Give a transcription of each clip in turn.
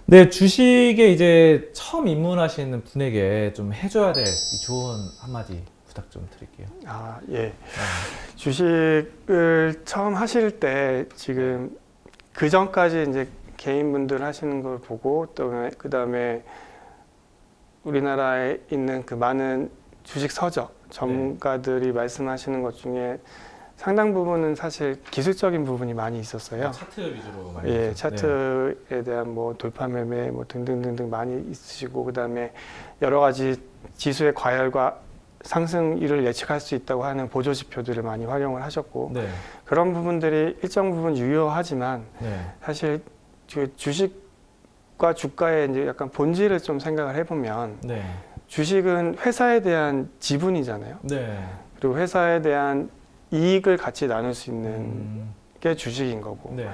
네, 주식에 이제 처음 입문하시는 분에게 좀 해줘야 될 이 조언 한마디 부탁 좀 드릴게요. 아, 예. 주식을 처음 하실 때 지금 그 전까지 이제 개인분들 하시는 걸 보고 또 그다음에 우리나라에 있는 그 많은 주식 서적 전문가들이 말씀하시는 것 중에 상당 부분은 사실 기술적인 부분이 많이 있었어요. 차트 위주로 많이 예, 하죠. 차트에 대한 뭐 돌파 매매 뭐 등등등등 많이 있으시고 그다음에 여러 가지 지수의 과열과 상승률을 예측할 수 있다고 하는 보조 지표들을 많이 활용을 하셨고 네. 그런 부분들이 일정 부분 유효하지만 네. 사실 그 주식과 주가의 이제 약간 본질을 좀 생각을 해보면 네. 주식은 회사에 대한 지분이잖아요. 네. 그리고 회사에 대한 이익을 같이 나눌 수 있는 게 주식인 거고. 네.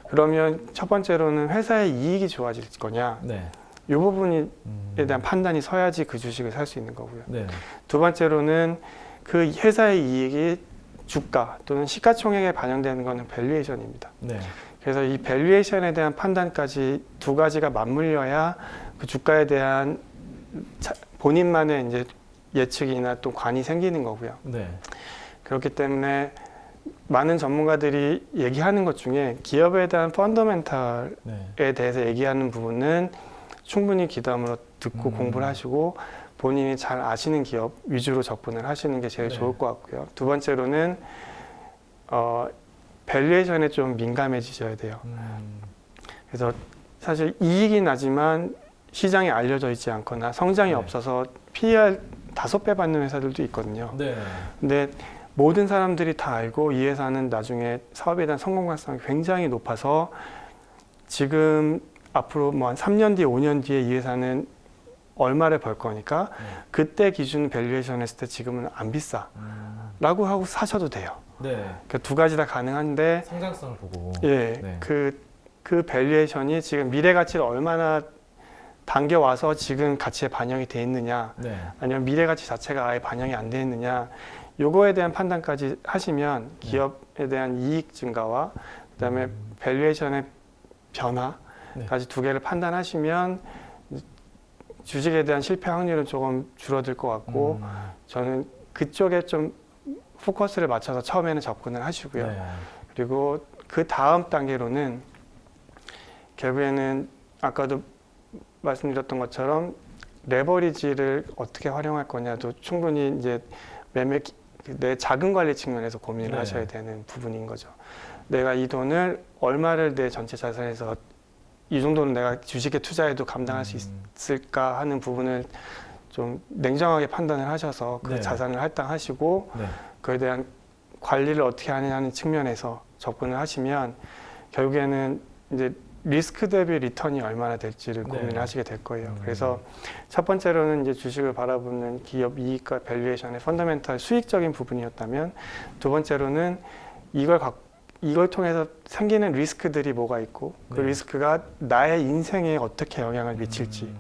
그러면 첫 번째로는 회사의 이익이 좋아질 거냐. 네. 이 부분에 대한 판단이 서야지 그 주식을 살 수 있는 거고요. 네. 두 번째로는 그 회사의 이익이 주가 또는 시가총액에 반영되는 것은 밸류에이션입니다. 네. 그래서 이 밸류에이션에 대한 판단까지 두 가지가 맞물려야 그 주가에 대한 본인만의 이제 예측이나 또 관이 생기는 거고요. 네. 그렇기 때문에 많은 전문가들이 얘기하는 것 중에 기업에 대한 펀더멘탈에 네. 대해서 얘기하는 부분은 충분히 귀담으로 듣고 공부를 하시고 본인이 잘 아시는 기업 위주로 접근을 하시는 게 제일 네. 좋을 것 같고요. 두 번째로는 밸류에이션에 좀 민감해지셔야 돼요. 그래서 사실 이익이 나지만 시장에 알려져 있지 않거나 성장이 네. 없어서 PER 5배 받는 회사들도 있거든요. 네. 근데 모든 사람들이 다 알고 이 회사는 나중에 사업에 대한 성공 가능성이 굉장히 높아서 지금 앞으로 뭐 한 3년 뒤에 5년 뒤에 이 회사는 얼마를 벌 거니까 그때 기준 밸류에이션 했을 때 지금은 안 비싸 라고 하고 사셔도 돼요. 네. 그러니까 두 가지 다 가능한데 성장성을 보고. 예, 네. 그 밸류에이션이 지금 미래 가치를 얼마나 당겨와서 지금 가치에 반영이 돼 있느냐 네. 아니면 미래 가치 자체가 아예 반영이 안 돼 있느냐 요거에 대한 판단까지 하시면 기업에 대한 이익 증가와 그다음에 밸류에이션의 변화까지 두 개를 판단하시면 주식에 대한 실패 확률은 조금 줄어들 것 같고 저는 그쪽에 좀 포커스를 맞춰서 처음에는 접근을 하시고요. 네. 그리고 그 다음 단계로는 결국에는 아까도 말씀드렸던 것처럼 레버리지를 어떻게 활용할 거냐도 충분히 이제 내 자금 관리 측면에서 고민을 네. 하셔야 되는 부분인 거죠. 내가 이 돈을 얼마를 내 전체 자산에서 이 정도는 내가 주식에 투자해도 감당할 수 있을까 하는 부분을 좀 냉정하게 판단을 하셔서 그 네. 자산을 할당하시고 네. 그에 대한 관리를 어떻게 하느냐는 측면에서 접근을 하시면 결국에는 이제 리스크 대비 리턴이 얼마나 될지를 네. 고민을 하시게 될 거예요. 그래서 첫 번째로는 이제 주식을 바라보는 기업 이익과 밸류에이션의 펀더멘탈 수익적인 부분이었다면 두 번째로는 이걸 통해서 생기는 리스크들이 뭐가 있고 그 네. 리스크가 나의 인생에 어떻게 영향을 미칠지를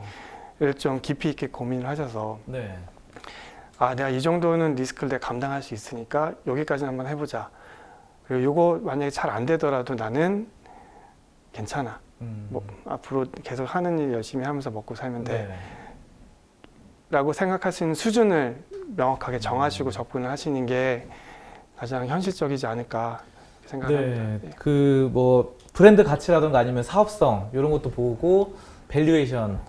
좀 깊이 있게 고민을 하셔서 네. 아, 내가 이 정도는 리스크를 내가 감당할 수 있으니까 여기까지 한번 해보자. 그리고 요거 만약에 잘 안 되더라도 나는 괜찮아. 뭐 앞으로 계속 하는 일 열심히 하면서 먹고 살면 돼. 네. 라고 생각할 수 있는 수준을 명확하게 정하시고 접근을 하시는 게 가장 현실적이지 않을까 생각합니다. 네. 그 뭐 브랜드 가치라든가 아니면 사업성 이런 것도 보고 밸류에이션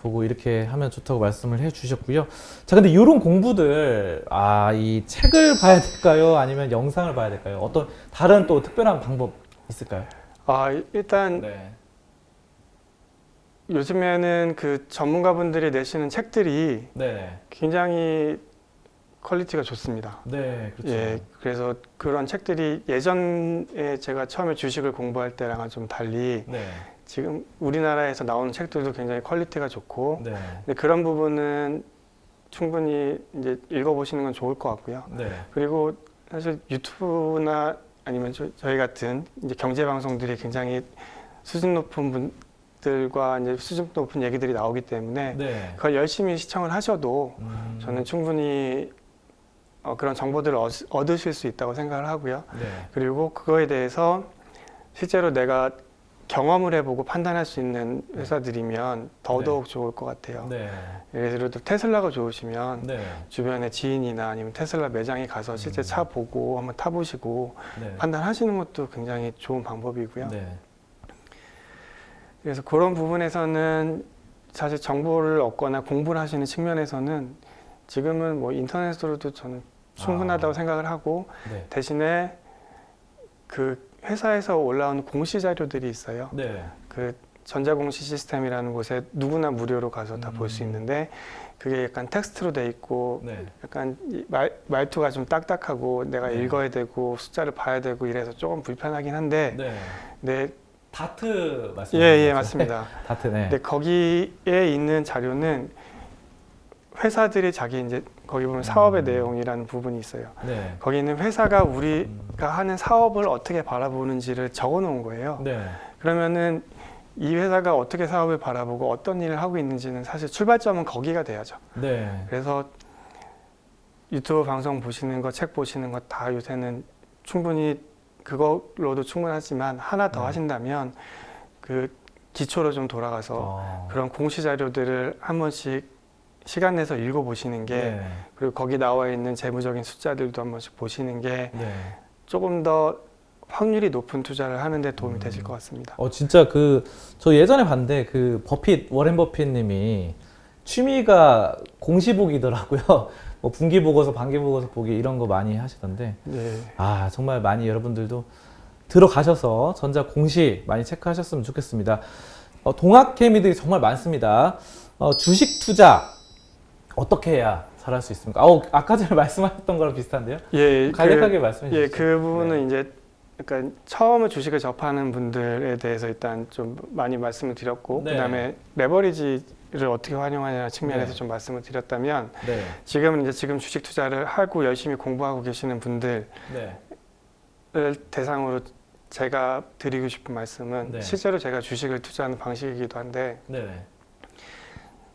보고 이렇게 하면 좋다고 말씀을 해주셨고요. 자, 근데 이런 공부들 이 책을 봐야 될까요? 아니면 영상을 봐야 될까요? 어떤 다른 또 특별한 방법 있을까요? 일단 네. 요즘에는 그 전문가분들이 내시는 책들이 네. 굉장히 퀄리티가 좋습니다. 네. 그렇죠. 예, 그래서 그런 책들이 예전에 제가 처음에 주식을 공부할 때랑은 좀 달리 네. 지금 우리나라에서 나오는 책들도 굉장히 퀄리티가 좋고 네. 근데 그런 부분은 충분히 이제 읽어보시는 건 좋을 것 같고요. 네. 그리고 사실 유튜브나 아니면 저희 같은 이제 경제 방송들이 굉장히 수준 높은 분들과 이제 수준 높은 얘기들이 나오기 때문에 네. 그걸 열심히 시청을 하셔도 저는 충분히 그런 정보들을 얻으실 수 있다고 생각을 하고요. 네. 그리고 그거에 대해서 실제로 내가 경험을 해보고 판단할 수 있는 회사들이면 더더욱 좋을 것 같아요. 네. 예를 들어 테슬라가 좋으시면 네. 주변에 지인이나 아니면 테슬라 매장에 가서 실제 차 보고 한번 타보시고 네. 판단하시는 것도 굉장히 좋은 방법이고요. 네. 그래서 그런 부분에서는 사실 정보를 얻거나 공부를 하시는 측면에서는 지금은 뭐 인터넷으로도 저는 충분하다고 생각을 하고, 네. 대신에 그 회사에서 올라온 공시 자료들이 있어요. 네. 그 전자공시 시스템이라는 곳에 누구나 무료로 가서 다 볼 수 있는데, 그게 약간 텍스트로 돼 있고 네. 약간 말투가 좀 딱딱하고 내가 네. 읽어야 되고 숫자를 봐야 되고 이래서 조금 불편하긴 한데, 네. 네, 다트 예, 말씀하시는 거죠? 맞습니다. 다트. 네. 근데 거기에 있는 자료는 회사들이 자기 이제 거기 보면 사업의 내용이라는 부분이 있어요. 네. 거기 있는 회사가 우리가 하는 사업을 어떻게 바라보는지를 적어 놓은 거예요. 네. 그러면은 이 회사가 어떻게 사업을 바라보고 어떤 일을 하고 있는지는 사실 출발점은 거기가 돼야죠. 네. 그래서 유튜브 방송 보시는 거, 책 보시는 거 다 요새는 충분히 그걸로도 충분하지만 하나 더 네. 하신다면 그 기초로 좀 돌아가서 그런 공시 자료들을 한 번씩 시간 내서 읽어보시는 게, 네. 그리고 거기 나와 있는 재무적인 숫자들도 한 번씩 보시는 게 네. 조금 더 확률이 높은 투자를 하는데 도움이 되실 것 같습니다. 진짜 저 예전에 봤는데 워렌 버핏님이 취미가 공시 보기더라고요. 뭐 분기 보고서, 반기 보고서 보기 이런 거 많이 하시던데, 네. 정말 많이 여러분들도 들어가셔서 전자 공시 많이 체크하셨으면 좋겠습니다. 동학 케미들이 정말 많습니다. 주식 투자 어떻게 해야 잘할 수 있습니까? 아까 전에 말씀하셨던 거랑 비슷한데요? 예, 간략하게 말씀해 주시죠. 예, 그 부분은 이제 약간 처음에 주식을 접하는 분들에 대해서 일단 좀 많이 말씀을 드렸고, 네. 그다음에 레버리지를 어떻게 활용하냐 측면에서 네. 좀 말씀을 드렸다면, 네. 지금 주식 투자를 하고 열심히 공부하고 계시는 분들을 네. 대상으로 제가 드리고 싶은 말씀은, 네. 실제로 제가 주식을 투자하는 방식이기도 한데, 네.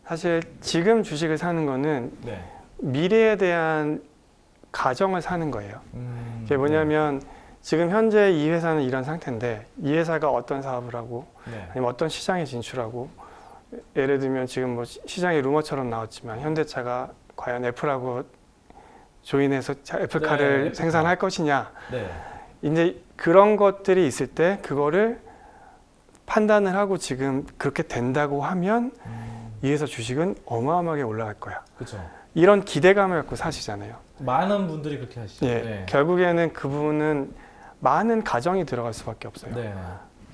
사실 지금 주식을 사는 거는 네. 미래에 대한 가정을 사는 거예요. 그게 뭐냐면, 지금 현재 이 회사는 이런 상태인데 이 회사가 어떤 사업을 하고 네. 아니면 어떤 시장에 진출하고, 예를 들면 지금 뭐 시장에 루머처럼 나왔지만 현대차가 과연 애플하고 조인해서 애플카를 네, 생산할 것이냐, 네. 이제 그런 것들이 있을 때 그거를 판단을 하고 지금 그렇게 된다고 하면 이 회사 주식은 어마어마하게 올라갈 거야, 그렇죠. 이런 기대감을 갖고 사시잖아요. 많은 분들이 그렇게 하시죠. 예, 네. 결국에는 그 부분은 많은 가정이 들어갈 수밖에 없어요. 네.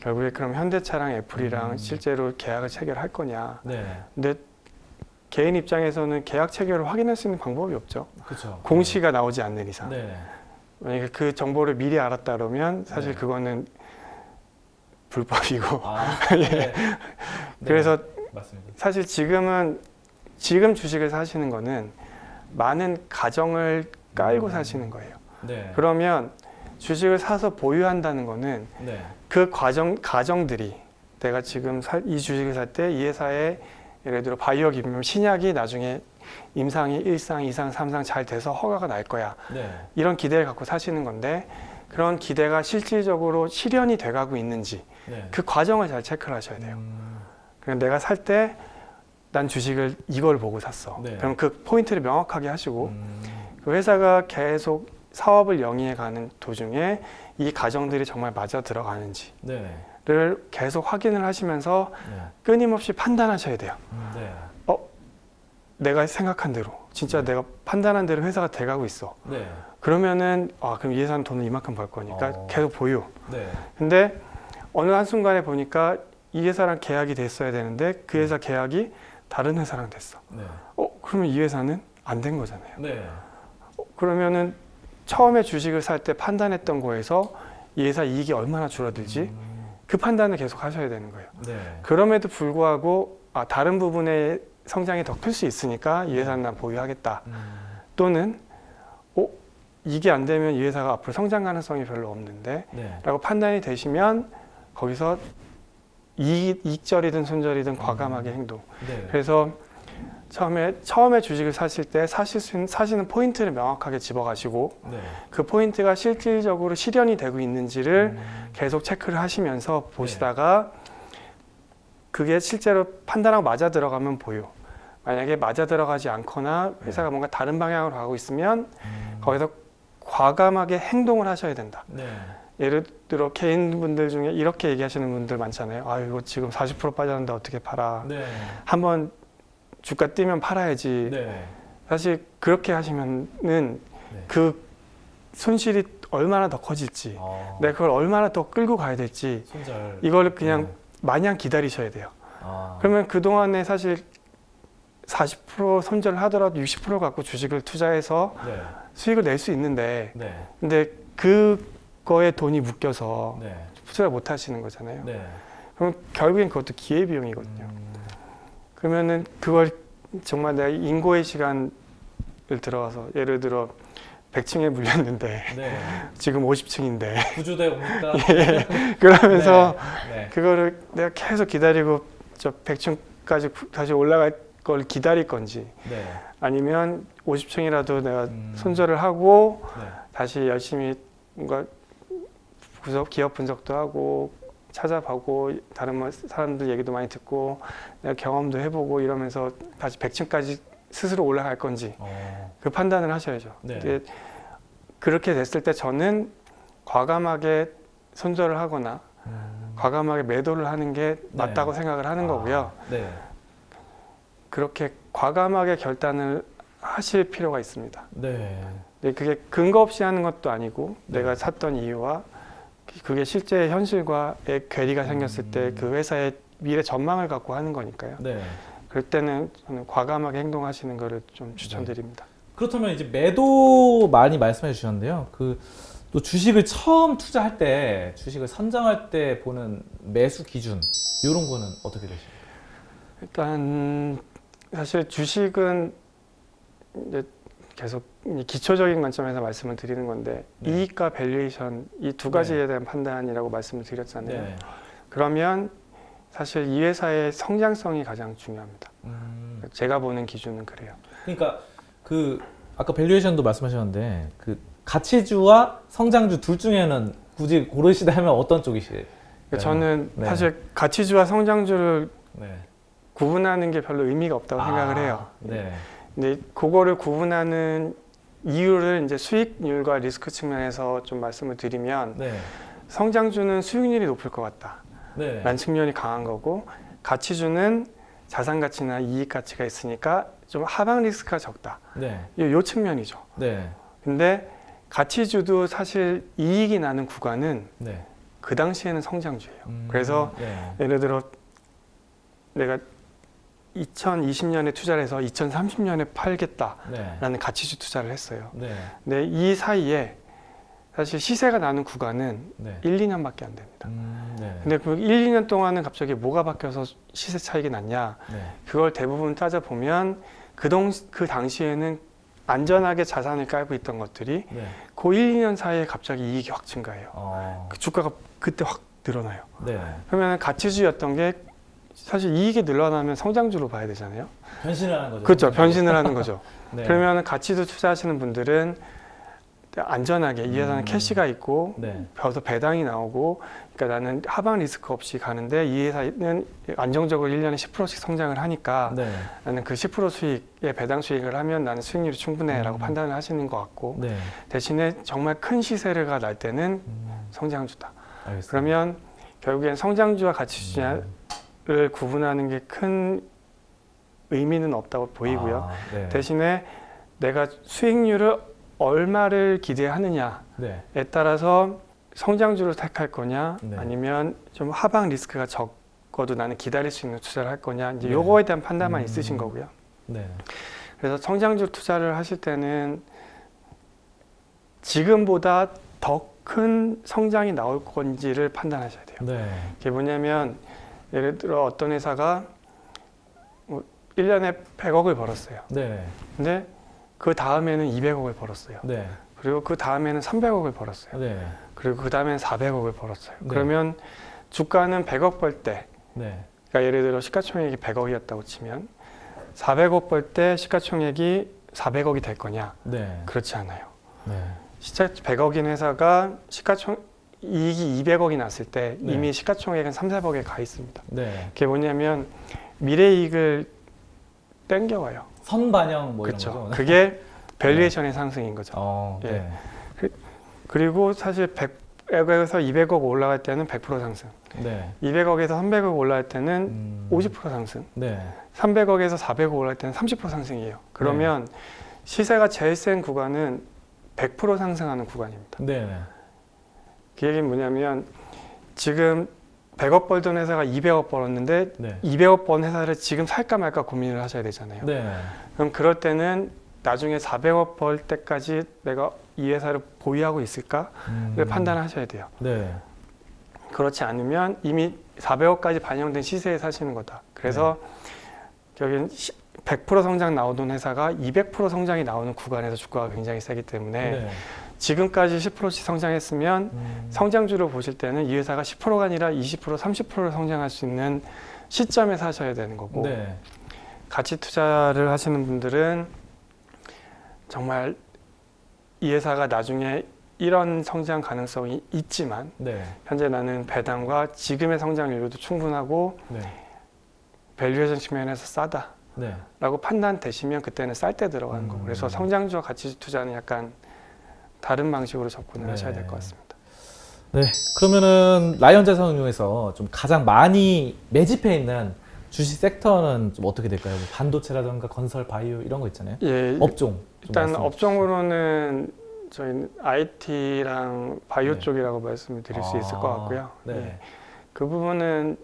결국에 그럼 현대차랑 애플이랑 실제로 계약을 체결할 거냐. 네. 근데 개인 입장에서는 계약 체결을 확인할 수 있는 방법이 없죠. 그렇죠. 공시가 나오지 않는 이상. 네. 만약에 그 정보를 미리 알았다 그러면 사실 네. 그거는 불법이고. 네. 예. 그래서 맞습니다. 사실 지금 주식을 사시는 거는 많은 가정을 깔고 사시는 거예요. 네. 그러면 주식을 사서 보유한다는 거는 네. 그 가정들이, 내가 지금 이 주식을 살 때 이 회사에 예를 들어 바이오 기업이면 신약이 나중에 임상이 1상, 2상, 3상 잘 돼서 허가가 날 거야, 네. 이런 기대를 갖고 사시는 건데, 그런 기대가 실질적으로 실현이 돼가고 있는지 네. 그 과정을 잘 체크를 하셔야 돼요. 그럼 내가 살 때 난 주식을 이걸 보고 샀어. 네. 그럼 그 포인트를 명확하게 하시고, 그 회사가 계속 사업을 영위해 가는 도중에 이 가정들이 정말 맞아 들어가는지를 네. 계속 확인을 하시면서 네. 끊임없이 판단하셔야 돼요. 네. 내가 생각한 대로, 진짜 내가 판단한 대로 회사가 돼가고 있어. 네. 그러면은 그럼 이 회사는 돈을 이만큼 벌 거니까 계속 보유. 네. 근데 어느 한순간에 보니까 이 회사랑 계약이 됐어야 되는데 그 회사 계약이 다른 회사랑 됐어. 네. 그러면 이 회사는 안 된 거잖아요. 네. 그러면은 처음에 주식을 살 때 판단했던 거에서 이 회사 이익이 얼마나 줄어들지, 그 판단을 계속 하셔야 되는 거예요. 네. 그럼에도 불구하고 다른 부분의 성장이 더 클 수 있으니까 이 회사는 난 보유하겠다. 또는 이게 안 되면 이 회사가 앞으로 성장 가능성이 별로 없는데 네. 라고 판단이 되시면 거기서 이익절이든 손절이든 과감하게 행동. 네. 그래서 처음에 주식을 사실 때 사시는 포인트를 명확하게 집어가시고 네. 그 포인트가 실질적으로 실현이 되고 있는지를 계속 체크를 하시면서 보시다가 그게 실제로 판단하고 맞아 들어가면 보유. 만약에 맞아 들어가지 않거나 회사가 뭔가 다른 방향으로 가고 있으면 거기서 과감하게 행동을 하셔야 된다. 네. 예를 들어 개인분들 중에 이렇게 얘기하시는 분들 많잖아요. 아, 이거 지금 40% 빠졌는데 어떻게 팔아? 네. 한번 주가 뛰면 팔아야지. 네. 사실 그렇게 하시면은 그 손실이 얼마나 더 커질지, 내가 그걸 얼마나 더 끌고 가야 될지 손절. 이걸 그냥 마냥 기다리셔야 돼요. 그러면 그동안에 사실 40% 손절을 하더라도 60% 갖고 주식을 투자해서 네. 수익을 낼 수 있는데 네. 근데 그거에 돈이 묶여서 네. 투자를 못 하시는 거잖아요. 네. 그럼 결국엔 그것도 기회비용이거든요. 그러면은 그걸 정말 내가 인고의 시간을 들어가서 예를 들어 100층에 물렸는데 네. 지금 50층인데 구조대 옵니까? 그러면서 네. 그거를 내가 계속 기다리고 저 100층까지 다시 올라갈 걸 기다릴 건지 네. 아니면 50층이라도 내가 손절을 하고 네. 다시 열심히 뭔가 기업 분석도 하고 찾아보고 다른 사람들 얘기도 많이 듣고 내가 경험도 해보고 이러면서 다시 100층까지 스스로 올라갈 건지 그 판단을 하셔야죠. 네. 근데 그렇게 됐을 때 저는 과감하게 손절을 하거나 과감하게 매도를 하는 게 맞다고 생각을 하는 거고요. 네. 그렇게 과감하게 결단을 하실 필요가 있습니다. 네. 근데 그게 근거 없이 하는 것도 아니고 내가 샀던 이유와 그게 실제 현실과의 괴리가 생겼을 때 그 회사의 미래 전망을 갖고 하는 거니까요. 네. 그럴 때는 저는 과감하게 행동하시는 거를 좀 추천드립니다. 그렇다면 이제 매도 많이 말씀해 주셨는데요. 또 주식을 처음 투자할 때, 주식을 선정할 때 보는 매수 기준 이런 거는 어떻게 되십니까? 일단 사실 주식은 이제 계속 기초적인 관점에서 말씀을 드리는 건데 이익과 밸류에이션 이 두 가지에 대한 판단이라고 말씀을 드렸잖아요. 네. 그러면 사실 이 회사의 성장성이 가장 중요합니다. 제가 보는 기준은 그래요. 그러니까 아까 밸류에이션도 말씀하셨는데 가치주와 성장주 둘 중에는 굳이 고르시다 하면 어떤 쪽이시에요? 저는 네. 사실 가치주와 성장주를 네. 구분하는 게 별로 의미가 없다고 생각을 해요. 네. 근데 그거를 구분하는 이유를 이제 수익률과 리스크 측면에서 좀 말씀을 드리면 네. 성장주는 수익률이 높을 것 같다. 네. 라는 측면이 강한 거고 가치주는 자산 가치나 이익 가치가 있으니까 좀 하방 리스크가 적다. 네. 요 측면이죠. 네. 근데 가치주도 사실 이익이 나는 구간은 네. 그 당시에는 성장주예요. 그래서 네. 예를 들어 내가 2020년에 투자를 해서 2030년에 팔겠다라는 네. 가치주 투자를 했어요. 네. 근데 이 사이에 사실 시세가 나는 구간은 네. 1, 2년밖에 안 됩니다. 네. 근데 그 1, 2년 동안은 갑자기 뭐가 바뀌어서 시세 차익이 났냐? 네. 그걸 대부분 따져보면 그 당시에는 안전하게 자산을 깔고 있던 것들이 네. 그 1, 2년 사이에 갑자기 이익이 확 증가해요. 그 주가가 그때 확 늘어나요. 네. 그러면 가치주였던 게 사실 이익이 늘어나면 성장주로 봐야 되잖아요. 변신을 하는 거죠. 그렇죠. 변신을 하는 거죠. 네. 그러면 가치주 투자하시는 분들은 안전하게 이 회사는 캐시가 있고 네. 벼서 배당이 나오고 그러니까 나는 하방 리스크 없이 가는데 이 회사는 안정적으로 1년에 10%씩 성장을 하니까 네. 나는 그 10% 수익에 배당 수익을 하면 나는 수익률이 충분해라고 판단을 하시는 것 같고 네. 대신에 정말 큰 시세가 날 때는 성장주다. 알겠습니다. 그러면 결국엔 성장주와 가치주를 구분하는 게 큰 의미는 없다고 보이고요. 네. 대신에 내가 수익률을 얼마를 기대하느냐에 네. 따라서 성장주를 택할 거냐 네. 아니면 좀 하방 리스크가 적어도 나는 기다릴 수 있는 투자를 할 거냐 이제 네. 요거에 대한 판단만 있으신 거고요. 네. 그래서 성장주 투자를 하실 때는 지금보다 더 큰 성장이 나올 건지를 판단하셔야 돼요. 네. 이게 뭐냐면 예를 들어 어떤 회사가 뭐 1년에 100억을 벌었어요. 네. 근데 그 다음에는 200억을 벌었어요. 네. 그리고 그 다음에는 300억을 벌었어요. 네. 그리고 그 다음에는 400억을 벌었어요. 네. 그러면 주가는 100억 벌 때, 네. 그러니까 예를 들어 시가총액이 100억이었다고 치면 400억 벌 때 시가총액이 400억이 될 거냐? 네. 그렇지 않아요. 네. 시차 100억인 회사가 이익이 200억이 났을 때 네. 이미 시가총액은 3, 400억에 가 있습니다. 네. 그게 뭐냐면 미래이익을 땡겨와요. 선반영 뭐 이런 그렇죠. 거죠. 그게 밸류에이션의 상승인 거죠. 예. 네. 그리고 사실 100억에서 200억 올라갈 때는 100% 상승. 네. 200억에서 300억 올라갈 때는 50% 상승. 네. 300억에서 400억 올라갈 때는 30% 상승이에요. 그러면 시세가 제일 센 구간은 100% 상승하는 구간입니다. 네. 그 얘기는 뭐냐면 지금 100억 벌던 회사가 200억 벌었는데 네. 200억 번 회사를 지금 살까 말까 고민을 하셔야 되잖아요. 네. 그럼 그럴 때는 나중에 400억 벌 때까지 내가 이 회사를 보유하고 있을까를 판단하셔야 돼요. 네. 그렇지 않으면 이미 400억까지 반영된 시세에 사시는 거다. 그래서 여기는 100% 성장 나오던 회사가 200% 성장이 나오는 구간에서 주가가 굉장히 세기 때문에 네. 지금까지 10%씩 성장했으면 성장주를 보실 때는 이 회사가 10%가 아니라 20%, 30%를 성장할 수 있는 시점에 사셔야 되는 거고 네. 가치 투자를 하시는 분들은 정말 이 회사가 나중에 이런 성장 가능성이 있지만 네. 현재 나는 배당과 지금의 성장률도 충분하고 네. 밸류에이션 측면에서 싸다 네. 라고 판단되시면 그때는 쌀 때 들어가는 거고 그래서 성장주와 가치 투자는 약간 다른 방식으로 접근을 하셔야 될 것 같습니다. 네. 그러면은 라이언자산운용에서 좀 가장 많이 매집해 있는 주식 섹터는 좀 어떻게 될까요? 뭐 반도체라든가 건설, 바이오 이런 거 있잖아요. 예, 업종. 좀 일단 말씀해 업종으로는 저희는 IT랑 바이오 네. 쪽이라고 말씀을 드릴 수 있을 것 같고요. 네. 예, 그 부분은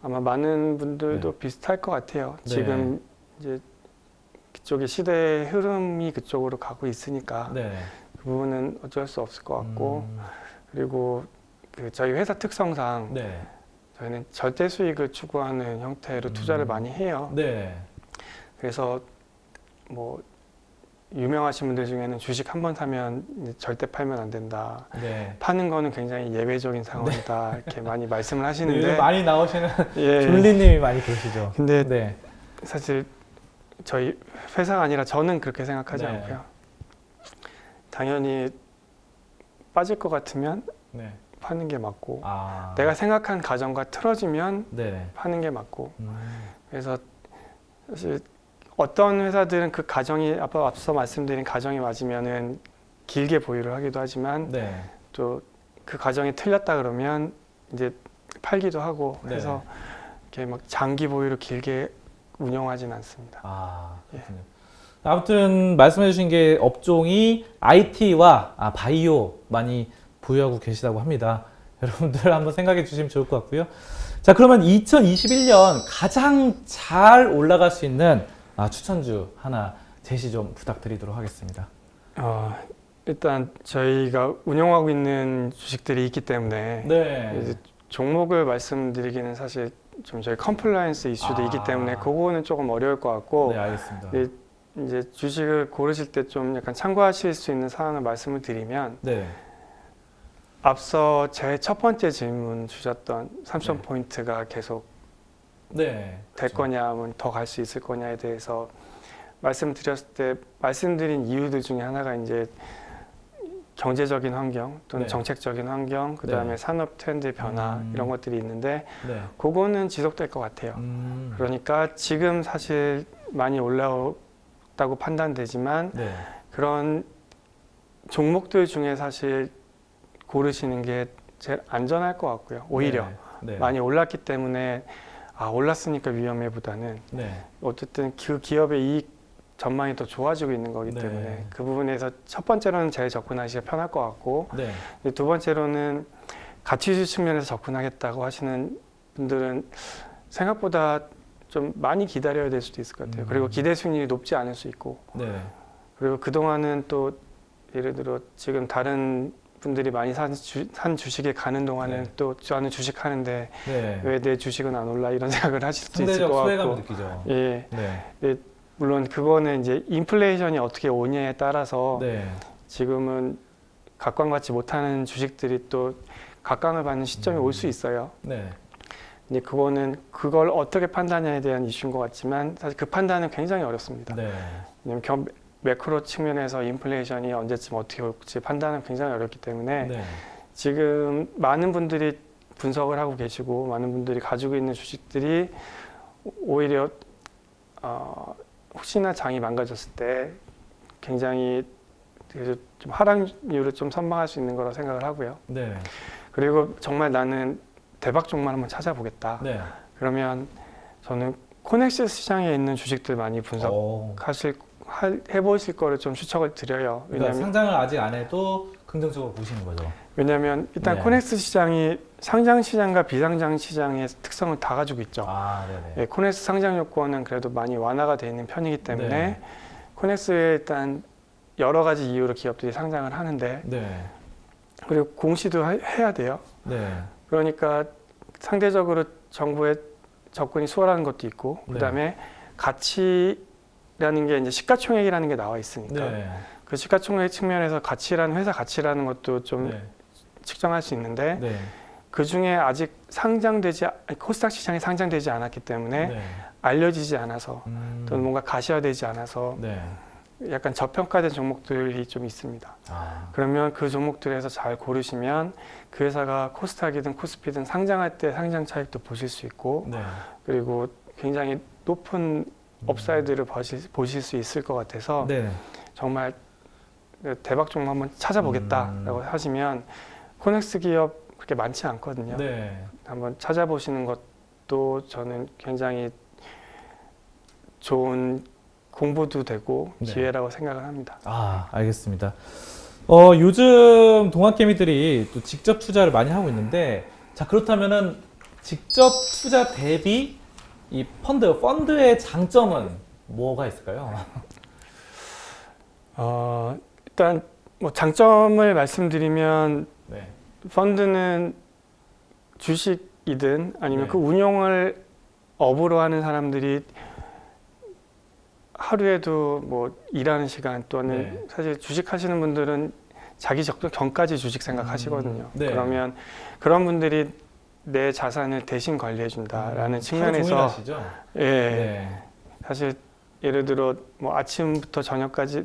아마 많은 분들도 비슷할 것 같아요. 네. 지금 이제 그쪽의 시대의 흐름이 그쪽으로 가고 있으니까 네. 그 부분은 어쩔 수 없을 것 같고 그리고 그 저희 회사 특성상 네. 저희는 절대 수익을 추구하는 형태로 투자를 많이 해요. 네. 그래서 뭐 유명하신 분들 중에는 주식 한 번 사면 이제 절대 팔면 안 된다. 네. 파는 거는 굉장히 예외적인 상황이다. 이렇게 많이 말씀을 요즘 하시는데 많이 나오시는 예. 졸리님이 많이 그러시죠. 근데 네. 사실 저희 회사가 아니라 저는 그렇게 생각하지 네. 않고요. 당연히 빠질 것 같으면 네. 파는 게 맞고 아. 내가 생각한 가정과 틀어지면 네. 파는 게 맞고 그래서 사실 어떤 회사들은 그 가정이 앞서 말씀드린 가정이 맞으면은 길게 보유를 하기도 하지만 네. 또 그 가정이 틀렸다 그러면 이제 팔기도 하고 그래서 이렇게 막 장기 보유를 길게 운영하진 않습니다. 아, 그렇군요. 아무튼 말씀해 주신 게 업종이 IT와 바이오 많이 보유하고 계시다고 합니다. 여러분들 한번 생각해 주시면 좋을 것 같고요. 자, 그러면 2021년 가장 잘 올라갈 수 있는 추천주 하나 제시 좀 부탁드리도록 하겠습니다. 일단 저희가 운영하고 있는 주식들이 있기 때문에 네. 이제 종목을 말씀드리기는 사실 좀 저희 컴플라이언스 이슈도 있기 때문에 그거는 조금 어려울 것 같고 네, 알겠습니다. 이제 주식을 고르실 때 좀 약간 참고하실 수 있는 사항을 말씀을 드리면 네. 앞서 제 첫 번째 질문 주셨던 3,000포인트가 계속 네. 될 거냐, 아니면 더 갈 수 있을 거냐에 대해서 말씀드렸을 때 말씀드린 이유들 중에 하나가 이제 경제적인 환경 또는 네. 정책적인 환경, 그 다음에 네. 산업 트렌드 변화 이런 것들이 있는데 네. 그거는 지속될 것 같아요. 그러니까 지금 사실 많이 올라왔다고 판단되지만 네. 그런 종목들 중에 사실 고르시는 게 제일 안전할 것 같고요. 오히려 네. 많이 올랐기 때문에 올랐으니까 위험해보다는 네. 어쨌든 그 기업의 이익 전망이 더 좋아지고 있는 거기 때문에 네. 그 부분에서 첫 번째로는 제일 접근하시기가 편할 것 같고 네. 두 번째로는 가치주 측면에서 접근하겠다고 하시는 분들은 생각보다 좀 많이 기다려야 될 수도 있을 것 같아요. 그리고 기대 수익률이 높지 않을 수 있고 네. 그리고 그동안은 또 예를 들어 지금 다른 분들이 많이 산 주식에 가는 동안은 네. 또 저는 주식 하는데 네. 왜 내 주식은 안 올라 이런 생각을 하실 수도 있을 상대적 것 소외감 같고 느끼죠. 예. 네. 물론 그거는 이제 인플레이션이 어떻게 오냐에 따라서 네. 지금은 각광받지 못하는 주식들이 또 각광을 받는 시점이 올 수 있어요. 네. 근데 그걸 어떻게 판단해야 대한 이슈인 것 같지만 사실 그 판단은 굉장히 어렵습니다. 네. 왜냐하면 매크로 측면에서 인플레이션이 언제쯤 어떻게 올지 판단은 굉장히 어렵기 때문에 네. 지금 많은 분들이 분석을 하고 계시고 많은 분들이 가지고 있는 주식들이 오히려 혹시나 장이 망가졌을 때 굉장히 그래서 좀 하락률을 좀 선망할 수 있는 거라고 생각을 하고요. 네. 그리고 정말 나는 대박종만 한번 찾아보겠다. 네. 그러면 저는 코넥스 시장에 있는 주식들 많이 해보실 거를 좀 추천을 드려요. 그러니까 상장을 아직 안 해도 긍정적으로 보시는 거죠. 왜냐하면 일단 네. 코넥스 시장이 상장 시장과 비상장 시장의 특성을 다 가지고 있죠. 네네. 예, 코넥스 상장 요건은 그래도 많이 완화가 되어 있는 편이기 때문에 네. 코넥스에 일단 여러 가지 이유로 기업들이 상장을 하는데 네. 그리고 공시도 해야 돼요. 네. 그러니까 상대적으로 정부의 접근이 수월한 것도 있고 네. 그다음에 가치라는 게 이제 시가총액이라는 게 나와 있으니까 네. 그 시가총액 측면에서 회사 가치라는 것도 좀 네. 측정할 수 있는데 네. 그 중에 아직 코스닥 시장에 상장되지 않았기 때문에 네. 알려지지 않아서 또는 뭔가 가시화되지 않아서 네. 약간 저평가된 종목들이 좀 있습니다. 그러면 그 종목들에서 잘 고르시면 그 회사가 코스닥이든 코스피든 상장할 때 상장 차익도 보실 수 있고 네. 그리고 굉장히 높은 업사이드를 보실 수 있을 것 같아서 네. 정말 대박 종목 한번 찾아보겠다라고 하시면 코넥스 기업 그렇게 많지 않거든요. 네. 한번 찾아보시는 것도 저는 굉장히 좋은 공부도 되고 네. 기회라고 생각을 합니다. 알겠습니다. 요즘 동학개미들이 또 직접 투자를 많이 하고 있는데, 자, 그렇다면은 직접 투자 대비 이 펀드의 장점은 뭐가 있을까요? 일단 뭐 장점을 말씀드리면 네. 펀드는 주식이든 아니면 네. 그 운용을 업으로 하는 사람들이 하루에도 뭐 일하는 시간 또는 네. 사실 주식 하시는 분들은 자기 적도 전까지 주식 생각하시거든요. 네. 그러면 그런 분들이 내 자산을 대신 관리해 준다라는 측면에서 하루 종일 하시죠? 예. 네. 사실 예를 들어 뭐 아침부터 저녁까지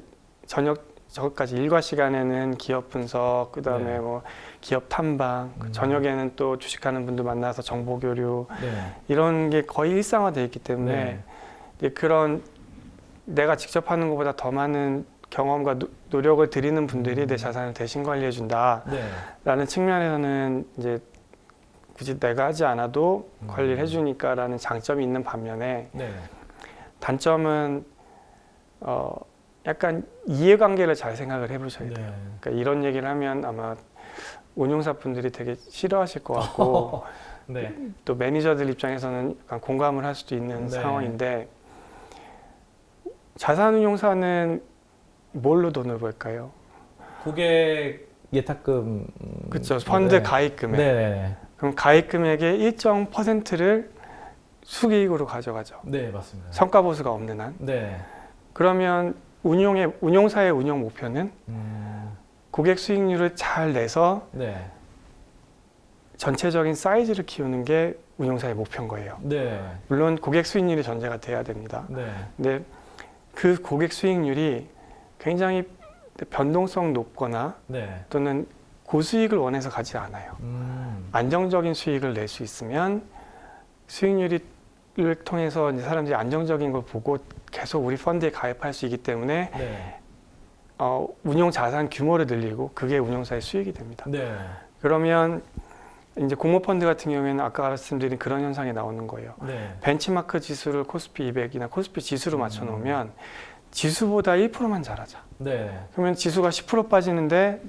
일과 시간에는 기업 분석, 그다음에 네. 뭐 기업 탐방, 저녁에는 또 주식하는 분들 만나서 정보 교류 네. 이런 게 거의 일상화되어 있기 때문에 네. 이제 그런 내가 직접 하는 것보다 더 많은 경험과 노력을 들이는 분들이 내 자산을 대신 관리해 준다라는 네. 측면에서는 이제 굳이 내가 하지 않아도 관리를 해주니까라는 장점이 있는 반면에 네. 단점은 약간 이해관계를 잘 생각을 해보셔야 돼요. 그러니까 이런 얘기를 하면 아마 운용사 분들이 되게 싫어하실 것 같고 네. 또 매니저들 입장에서는 약간 공감을 할 수도 있는 네. 상황인데 자산운용사는 뭘로 돈을 벌까요? 고객 예탁금. 그렇죠. 펀드 네. 가입 금액. 네. 그럼 가입 금액의 일정 퍼센트를 수익으로 가져가죠. 네, 맞습니다. 성과 보수가 없는 한. 네. 그러면 운용사의 운영 목표는 고객 수익률을 잘 내서 네. 전체적인 사이즈를 키우는 게 운용사의 목표인 거예요. 네. 물론 고객 수익률이 전제가 돼야 됩니다. 네. 근데 그 고객 수익률이 굉장히 변동성 높거나 네. 또는 고수익을 원해서 가지 않아요. 안정적인 수익을 낼 수 있으면 수익률을 통해서 이제 사람들이 안정적인 걸 보고 계속 우리 펀드에 가입할 수 있기 때문에 네. 운용 자산 규모를 늘리고 그게 운용사의 수익이 됩니다. 네. 그러면 이제 공모펀드 같은 경우에는 아까 말씀드린 그런 현상이 나오는 거예요. 네. 벤치마크 지수를 코스피 200이나 코스피 지수로 맞춰 놓으면 지수보다 1%만 잘하자. 네. 그러면 지수가 10% 빠지는데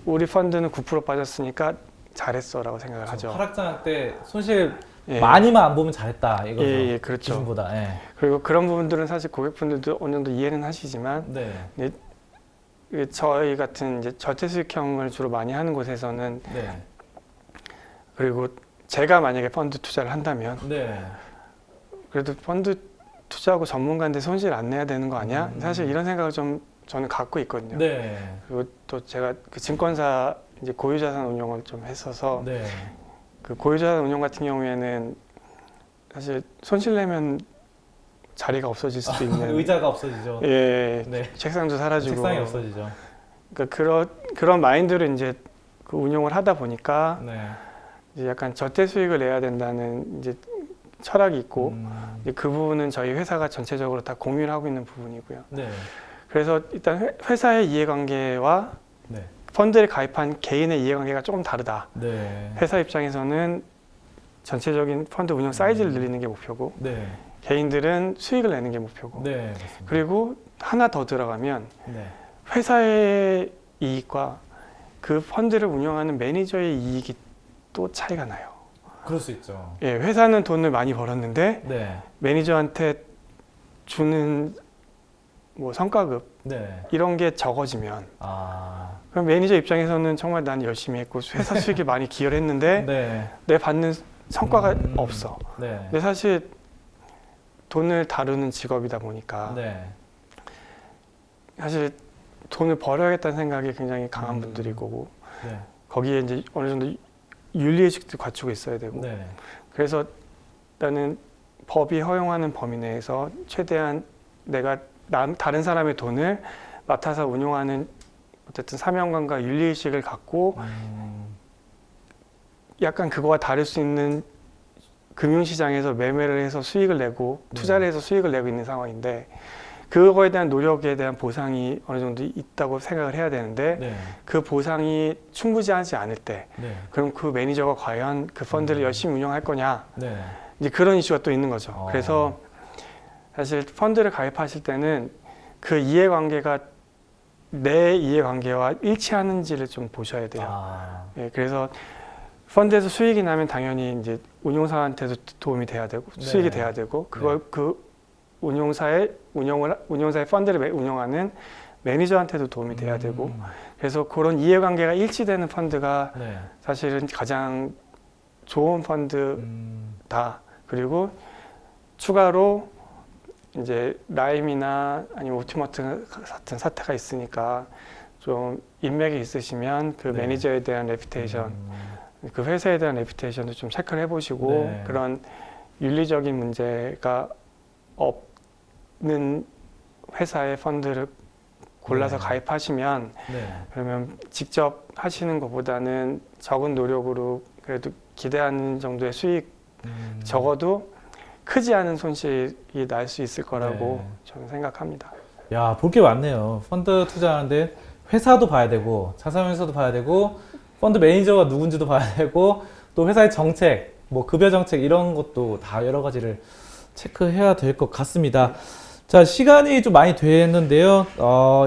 우리 펀드는 9% 빠졌으니까 잘했어라고 생각을 하죠. 하락장 때 손실 예. 많이만 안 보면 잘했다 이거죠. 예, 그렇죠. 기준보다. 예. 그리고 그런 부분들은 사실 고객분들도 어느 정도 이해는 하시지만 네. 저희 같은 이제 저태수익형을 주로 많이 하는 곳에서는 네. 그리고 제가 만약에 펀드 투자를 한다면 네. 그래도 펀드 투자하고 전문가인데 손실 안 내야 되는 거 아니야? 사실 이런 생각을 좀 저는 갖고 있거든요. 네. 그리고 또 제가 그 증권사 이제 고유자산 운용을 좀 했어서 네. 그 고유자산 운용 같은 경우에는 사실 손실 내면 자리가 없어질 수도 있는 의자가 없어지죠. 예, 네. 책상도 사라지고 책상이 없어지죠. 그러니까 그런 마인드로 이제 그 운용을 하다 보니까 네. 이제 약간 저태 수익을 내야 된다는 이제 철학이 있고 이제 그 부분은 저희 회사가 전체적으로 다 공유를 하고 있는 부분이고요. 네. 그래서 일단 회사의 이해관계와 네. 펀드에 가입한 개인의 이해관계가 조금 다르다. 네. 회사 입장에서는 전체적인 펀드 운영 사이즈를 늘리는 게 목표고 네. 개인들은 수익을 내는 게 목표고 네. 맞습니다. 그리고 하나 더 들어가면 네. 회사의 이익과 그 펀드를 운영하는 매니저의 이익이 또 차이가 나요. 그럴 수 있죠. 예, 회사는 돈을 많이 벌었는데 네. 매니저한테 주는 뭐 성과급 네. 이런 게 적어지면 아. 그럼 매니저 입장에서는 정말 난 열심히 했고 회사 수익에 많이 기여를 했는데 네. 내 받는 성과가 없어. 네. 근데 사실 돈을 다루는 직업이다 보니까 네. 사실 돈을 벌어야겠다는 생각이 굉장히 강한 분들이 거고 네. 거기에 이제 어느 정도 윤리의식도 갖추고 있어야 되고 네. 그래서 나는 법이 허용하는 범위 내에서 최대한 내가 다른 사람의 돈을 맡아서 운용하는 어쨌든 사명감과 윤리의식을 갖고 약간 그거와 다를 수 있는 금융시장에서 매매를 해서 수익을 내고 투자를 해서 수익을 내고 있는 상황인데 그거에 대한 노력에 대한 보상이 어느 정도 있다고 생각을 해야 되는데 네. 그 보상이 충분하지 않을 때 네. 그럼 그 매니저가 과연 그 펀드를 열심히 운영할 거냐 네. 이제 그런 이슈가 또 있는 거죠. 그래서 사실 펀드를 가입하실 때는 그 이해관계가 내 이해관계와 일치하는지를 좀 보셔야 돼요. 아. 예, 그래서 펀드에서 수익이 나면 당연히 이제 운용사한테도 도움이 돼야 되고 수익이 돼야 되고 그걸 그 운용사의 펀드를 운영하는 매니저한테도 도움이 돼야 되고 그래서 그런 이해관계가 일치되는 펀드가 네. 사실은 가장 좋은 펀드다. 그리고 추가로 이제 라임이나 아니면 오티머트 같은 사태가 있으니까 좀 인맥이 있으시면 그 네. 매니저에 대한 레퓨테이션 그 회사에 대한 레퓨테이션도 좀 체크를 해보시고 네. 그런 윤리적인 문제가 없는 회사의 펀드를 골라서 네. 가입하시면 네. 그러면 직접 하시는 것보다는 적은 노력으로 그래도 기대하는 정도의 수익 적어도 크지 않은 손실이 날 수 있을 거라고 네. 저는 생각합니다. 야, 볼 게 많네요. 펀드 투자하는데 회사도 봐야 되고, 자산운용사도 봐야 되고, 펀드 매니저가 누군지도 봐야 되고, 또 회사의 정책, 뭐 급여 정책 이런 것도 다 여러 가지를 체크해야 될 것 같습니다. 자, 시간이 좀 많이 됐는데요.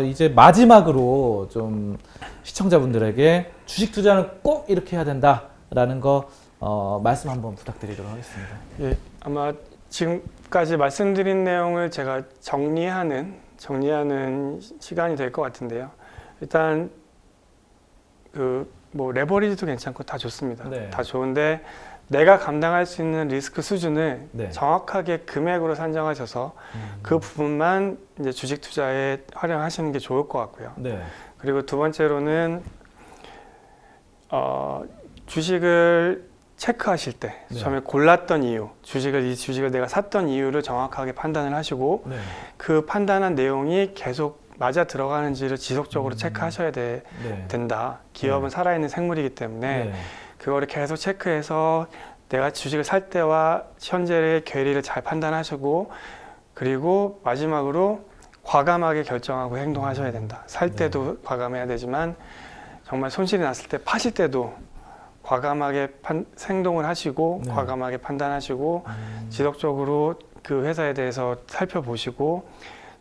이제 마지막으로 좀 시청자분들에게 주식 투자는 꼭 이렇게 해야 된다라는 거 말씀 한번 부탁드리도록 하겠습니다. 예, 아마 지금까지 말씀드린 내용을 제가 정리하는 시간이 될 것 같은데요. 일단 뭐 레버리지도 괜찮고 다 좋습니다. 네. 다 좋은데 내가 감당할 수 있는 리스크 수준을 네. 정확하게 금액으로 산정하셔서 그 부분만 이제 주식 투자에 활용하시는 게 좋을 것 같고요. 네. 그리고 두 번째로는 주식을 체크하실 때 네. 처음에 골랐던 이유, 이 주식을 내가 샀던 이유를 정확하게 판단을 하시고 네. 그 판단한 내용이 계속 맞아 들어가는지를 지속적으로 체크하셔야 네. 된다. 기업은 살아있는 생물이기 때문에 네. 그거를 계속 체크해서 내가 주식을 살 때와 현재의 괴리를 잘 판단하시고 그리고 마지막으로 과감하게 결정하고 행동하셔야 된다. 살 때도 과감해야 되지만 정말 손실이 났을 때 파실 때도 과감하게 행동을 하시고 네. 과감하게 판단하시고 지속적으로 그 회사에 대해서 살펴보시고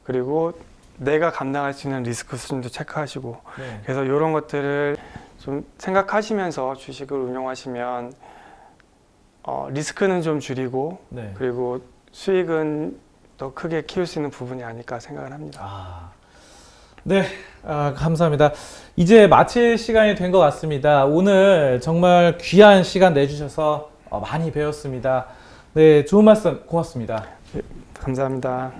그리고 내가 감당할 수 있는 리스크 수준도 체크하시고 네. 그래서 이런 것들을 좀 생각하시면서 주식을 운용하시면 리스크는 좀 줄이고 네. 그리고 수익은 더 크게 키울 수 있는 부분이 아닐까 생각을 합니다. 네, 감사합니다. 이제 마칠 시간이 된 것 같습니다. 오늘 정말 귀한 시간 내주셔서 많이 배웠습니다. 네, 좋은 말씀 고맙습니다. 감사합니다.